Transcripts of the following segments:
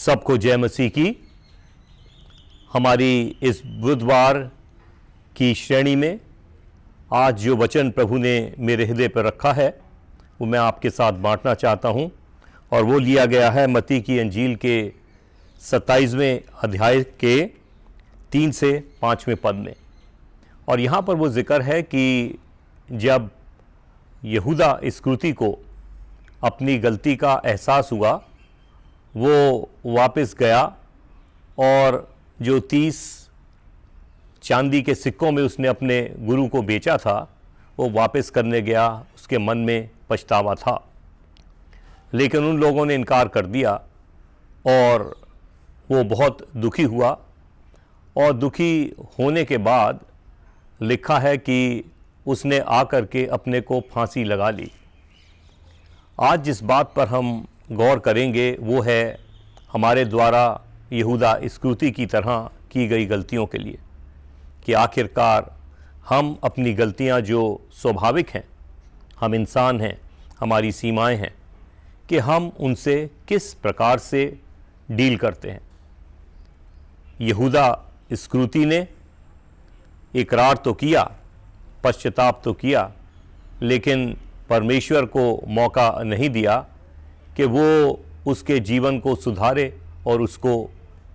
सबको जय मसीह की। हमारी इस बुधवार की श्रेणी में आज जो वचन प्रभु ने मेरे हृदय पर रखा है वो मैं आपके साथ बांटना चाहता हूं, और वो लिया गया है मत्ती की अंजील के 27वें अध्याय के 3 से 5वें पद में। और यहाँ पर वो जिक्र है कि जब यहूदा इस्करियोती को अपनी गलती का एहसास हुआ, वो वापस गया और जो 30 चांदी के सिक्कों में उसने अपने गुरु को बेचा था वो वापस करने गया। उसके मन में पछतावा था, लेकिन उन लोगों ने इनकार कर दिया और वो बहुत दुखी हुआ। और दुखी होने के बाद लिखा है कि उसने आकर के अपने को फांसी लगा ली। आज जिस बात पर हम गौर करेंगे वो है हमारे द्वारा यहूदा इस्करियोती की तरह की गई गलतियों के लिए, कि आखिरकार हम अपनी गलतियां जो स्वाभाविक हैं, हम इंसान हैं, हमारी सीमाएं हैं, कि हम उनसे किस प्रकार से डील करते हैं। यहूदा इस्करियोती ने इकरार तो किया, पश्चाताप तो किया, लेकिन परमेश्वर को मौका नहीं दिया कि वो उसके जीवन को सुधारे और उसको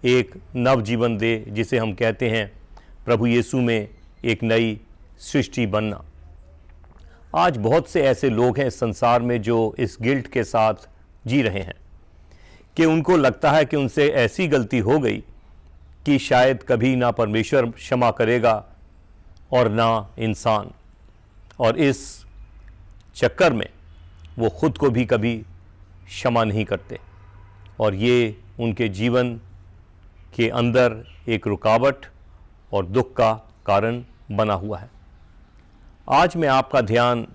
एक नव जीवन दे, जिसे हम कहते हैं प्रभु यीशु में एक नई सृष्टि बनना। आज बहुत से ऐसे लोग हैं इस संसार में जो इस गिल्ट के साथ जी रहे हैं कि उनको लगता है कि उनसे ऐसी गलती हो गई कि शायद कभी ना परमेश्वर क्षमा करेगा और ना इंसान, और इस चक्कर में वो खुद को भी कभी क्षमा नहीं करते, और ये उनके जीवन के अंदर एक रुकावट और दुख का कारण बना हुआ है। आज मैं आपका ध्यान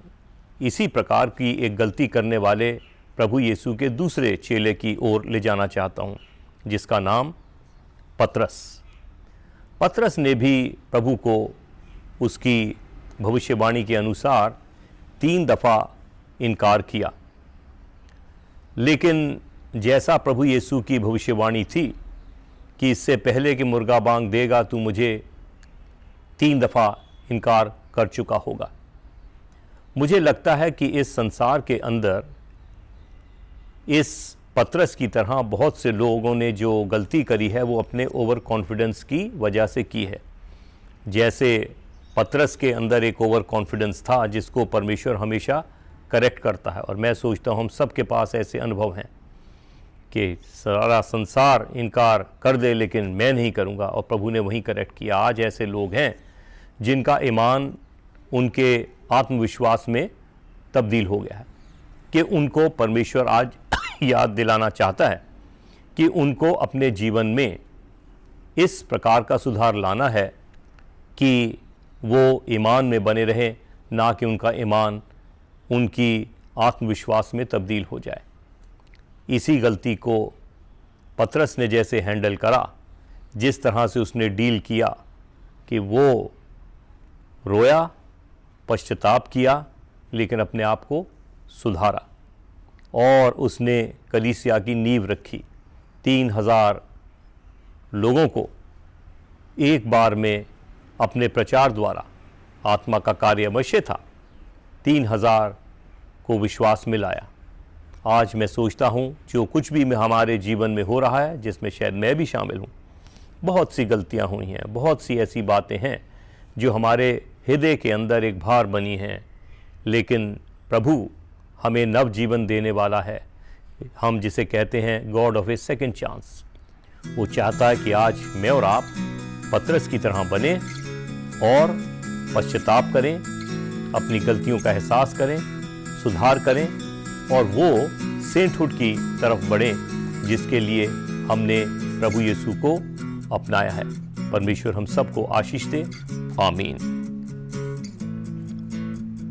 इसी प्रकार की एक गलती करने वाले प्रभु यीशु के दूसरे चेले की ओर ले जाना चाहता हूँ, जिसका नाम पतरस ने भी प्रभु को उसकी भविष्यवाणी के अनुसार 3 दफ़ा इनकार किया। लेकिन जैसा प्रभु यीशु की भविष्यवाणी थी कि इससे पहले कि मुर्गा बांग देगा तू मुझे 3 दफ़ा इनकार कर चुका होगा। मुझे लगता है कि इस संसार के अंदर इस पतरस की तरह बहुत से लोगों ने जो गलती करी है वो अपने ओवर कॉन्फिडेंस की वजह से की है। जैसे पतरस के अंदर एक ओवर कॉन्फिडेंस था जिसको परमेश्वर हमेशा करेक्ट करता है, और मैं सोचता हूँ हम सब के पास ऐसे अनुभव हैं कि सारा संसार इनकार कर दे लेकिन मैं नहीं करूँगा, और प्रभु ने वहीं करेक्ट किया। आज ऐसे लोग हैं जिनका ईमान उनके आत्मविश्वास में तब्दील हो गया है, कि उनको परमेश्वर आज याद दिलाना चाहता है कि उनको अपने जीवन में इस प्रकार का सुधार लाना है कि वो ईमान में बने रहें, ना कि उनका ईमान उनकी आत्मविश्वास में तब्दील हो जाए। इसी गलती को पतरस ने जैसे हैंडल करा, जिस तरह से उसने डील किया कि वो रोया, पश्चाताप किया, लेकिन अपने आप को सुधारा और उसने कलीसिया की नींव रखी। 3000 लोगों को एक बार में अपने प्रचार द्वारा, आत्मा का कार्य अवश्य था, 3000 को विश्वास में लाया। आज मैं सोचता हूँ जो कुछ भी हमारे जीवन में हो रहा है, जिसमें शायद मैं भी शामिल हूँ, बहुत सी गलतियाँ हुई हैं, बहुत सी ऐसी बातें हैं जो हमारे हृदय के अंदर एक भार बनी हैं, लेकिन प्रभु हमें नव जीवन देने वाला है। हम जिसे कहते हैं God of A second chance, वो चाहता है कि आज मैं और आप पतरस की तरह बने और पश्चाताप करें, अपनी गलतियों का एहसास करें, सुधार करें, और वो सेंटहुड की तरफ बढ़ें जिसके लिए हमने प्रभु यीशु को अपनाया है। परमेश्वर हम सबको आशीष दे। आमीन।